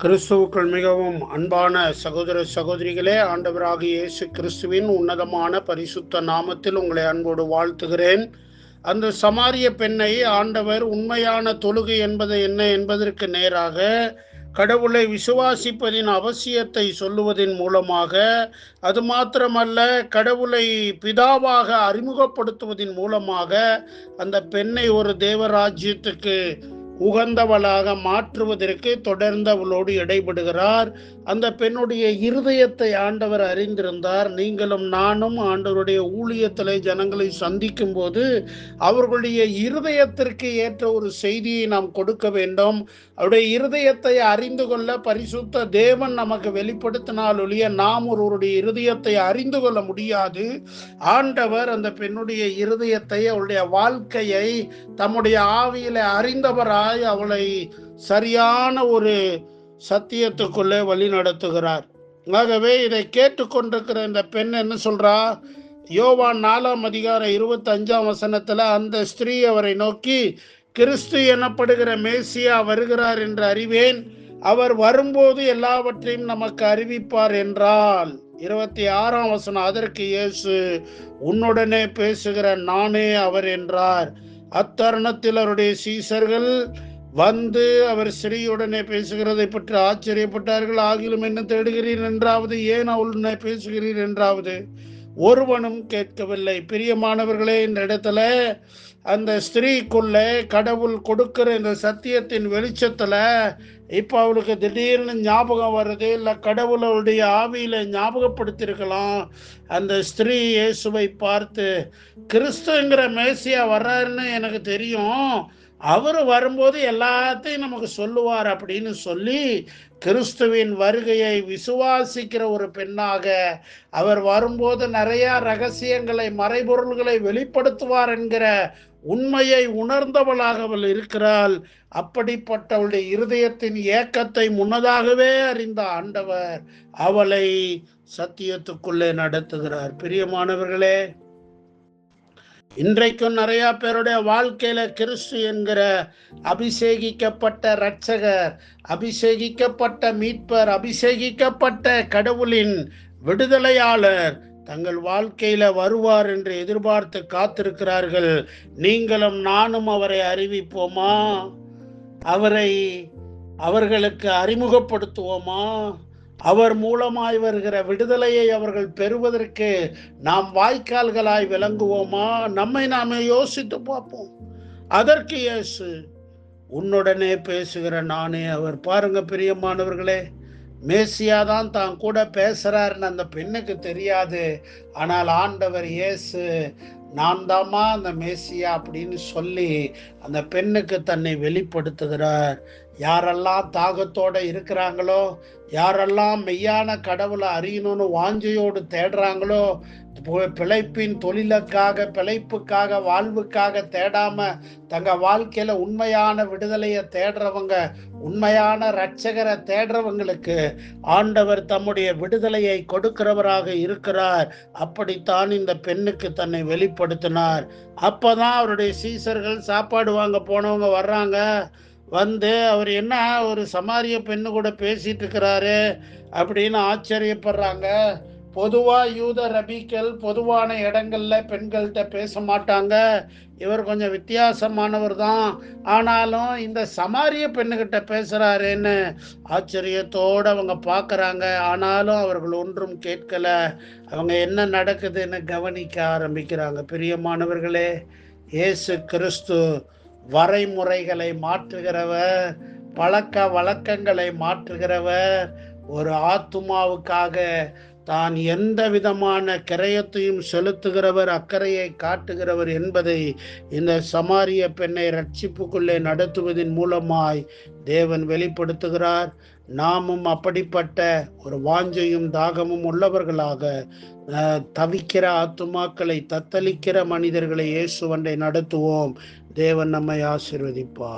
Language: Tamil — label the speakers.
Speaker 1: கிறிஸ்துவுக்குள் மிகவும் அன்பான சகோதர சகோதரிகளே, ஆண்டவராகிய இயேசு கிறிஸ்துவின் உன்னதமான பரிசுத்த நாமத்தில் உங்களை அன்போடு வாழ்த்துகிறேன். அந்த சமாரிய பெண்ணை ஆண்டவர் உண்மையான தொழுகை என்பது என்ன என்பதற்கு நேராக கடவுளை விசுவாசிப்பதின் அவசியத்தை சொல்லுவதன் மூலமாக, அது மாத்திரமல்ல, கடவுளை பிதாவாக அறிமுகப்படுத்துவதன் மூலமாக அந்த பெண்ணை ஒரு தேவராஜ்யத்துக்கு உகந்தவளாக மாற்றுவதற்கு தொடர்ந்து அவளோடு இடைபடுகிறார். அந்த பெண்ணுடைய இருதயத்தை ஆண்டவர் அறிந்திருந்தார். நீங்களும் நானும் ஆண்டவருடைய ஊழியத்திலே ஜனங்களை சந்திக்கும் போது அவர்களுடைய இருதயத்திற்கு ஏற்ற ஒரு செய்தியை நாம் கொடுக்க வேண்டும். அவருடைய இருதயத்தை அறிந்து கொள்ள பரிசுத்த தேவன் நமக்கு வெளிப்படுத்தினால் ஒழிய நாம் ஒருவருடைய இருதயத்தை அறிந்து கொள்ள முடியாது. ஆண்டவர் அந்த பெண்ணுடைய இருதயத்தை, அவளுடைய வாழ்க்கையை தம்முடைய ஆவியில அறிந்தவராய் அவளை சரியான ஒரு சத்தியத்துக்குள்ளே வழி நடத்துகிறார். ஆகவே இதை கேட்டுக்கொண்டிருக்கிற இந்த பெண் என்ன சொல்றா? யோவான் 4:25 அந்த ஸ்திரீ அவரை நோக்கி, கிறிஸ்து எனப்படுகிற மேசியா வருகிறார் என்று அறிவேன், அவர் வரும்போது எல்லாவற்றையும் நமக்கு அறிவிப்பார் என்றால். 26 அதற்கு இயேசு, உன்னுடனே பேசுகிற நானே அவர் என்றார். அத்தருணத்தில் அவருடைய சீசர்கள் வந்து அவர் ஸ்திரீயுடனே பேசுகிறதை பற்றி ஆச்சரியப்பட்டார்கள். ஆகிலும் என்ன தேடுகிறீர் என்றாவது, ஏன் அவளுடனே பேசுகிறீர் என்றாவது ஒருவனும் கேட்கவில்லை. பிரியமானவர்களே, இந்த இடத்துல அந்த ஸ்திரீக்குள்ள கடவுள் கொடுக்கிற இந்த சத்தியத்தின் வெளிச்சத்துல இப்ப அவளுக்கு திடீர்னு ஞாபகம் வருது, இல்லை கடவுள் அவளுடைய ஆவியில ஞாபகப்படுத்திருக்கலாம். அந்த ஸ்திரீ இயேசுவை பார்த்து, கிறிஸ்துங்கிற மேசியா வர்றாருன்னு எனக்கு தெரியும், அவர் வரும்போது எல்லாத்தையும் நமக்கு சொல்லுவார் அப்படின்னு சொல்லி கிறிஸ்துவின் வருகையை விசுவாசிக்கிற ஒரு பெண்ணாக, அவர் வரும்போது நிறைய ரகசியங்களை, மறைபொருள்களை வெளிப்படுத்துவார் என்கிற உண்மையை உணர்ந்தவளாக அவள் இருக்கிறாள். அப்படிப்பட்டவளுடைய இருதயத்தின் ஏக்கத்தை முன்னதாகவே அறிந்த ஆண்டவர் அவளை சத்தியத்துக்குள்ளே நடத்துகிறார். பிரியமானவர்களே, இன்றைக்கும் நிறைய பேருடைய வாழ்க்கையில கிறிஸ்து என்கிற அபிஷேகிக்கப்பட்ட இரட்சகர், அபிஷேகிக்கப்பட்ட மீட்பர், அபிஷேகிக்கப்பட்ட கடவுளின் விடுதலையாளர் தங்கள் வாழ்க்கையில வருவார் என்று எதிர்பார்த்து காத்திருக்கிறார்கள். நீங்களும் நானும் அவரை அறிவிப்போமா? அவரை அவர்களுக்கு அறிமுகப்படுத்துவோமா? அவர் மூலமாய் வருகிற விடுதலையை அவர்கள் பெறுவதற்கு நாம் வாய்க்கால்களாய் விளங்குவோமா? நம்மை நாமே யோசித்து பார்ப்போம். அதற்கு இயேசு, உன்னுடனே பேசுகிற நானே அவர். பாருங்க பிரியமானவர்களே, மேசியாதான் தான் கூட பேசுறாருன்னு அந்த பெண்ணுக்கு தெரியாது. ஆனால் ஆண்டவர் இயேசு, நான் தாமா அந்த மேசியா அப்படின்னு சொல்லி அந்த பெண்ணுக்கு தன்னை வெளிப்படுத்துகிறார். யாரெல்லாம் தாகத்தோட இருக்கிறாங்களோ, யாரெல்லாம் மெய்யான கடவுளை அறியணும்னு வாஞ்சையோடு தேடுறாங்களோ, பிழைப்பின் தொழிலுக்காக, பிழைப்புக்காக, வாழ்வுக்காக தேடாம தங்க வாழ்க்கையில உண்மையான விடுதலையை தேடுறவங்க, உண்மையான இரட்சகரை தேடுறவங்களுக்கு ஆண்டவர் தம்முடைய விடுதலையை கொடுக்கிறவராக இருக்கிறார். அப்படித்தான் இந்த பெண்ணுக்கு தன்னை வெளிப்படுத்தினார். அப்பதான் அவருடைய சீசர்கள், சாப்பாடு வாங்க போனவங்க வர்றாங்க. வந்து அவர் என்ன ஒரு சமாரிய பெண்ணு கூட பேசிட்டு இருக்கிறாரு அப்படின்னு ஆச்சரியப்படுறாங்க. பொதுவா யூத ரபிக்கள் பொதுவான இடங்கள்ல பெண்கள்கிட்ட பேச மாட்டாங்க. இவர் கொஞ்சம் வித்தியாசமானவர் தான், ஆனாலும் இந்த சமாரிய பெண்ணுகிட்ட பேசுறாருன்னு ஆச்சரியத்தோடு அவங்க பார்க்குறாங்க. ஆனாலும் அவர்கள் ஒன்றும் கேட்கல. அவங்க என்ன நடக்குதுன்னு கவனிக்க ஆரம்பிக்கிறாங்க. பிரியமானவர்களே, இயேசு கிறிஸ்து வரைமுறைகளை மாற்றுகிறவர், பழக்க வழக்கங்களை மாற்றுகிறவர், ஒரு ஆத்துமாவுக்காக தான் எந்த விதமான கிரயத்தையும் செலுத்துகிறவர், அக்கறையை காட்டுகிறவர் என்பதை இந்த சமாரிய பெண்ணை ரட்சிப்புக்குள்ளே நடத்துவதன் மூலமாய் தேவன் வெளிப்படுத்துகிறார். நாமும் அப்படிப்பட்ட ஒரு வாஞ்சையும் தாகமும் உள்ளவர்களாக தவிக்கிற ஆத்துமாக்களை, தத்தளிக்கிற மனிதர்களை இயேசுவண்டை நடத்துவோம். தேவன் நம்மை ஆசீர்வதிப்பார்.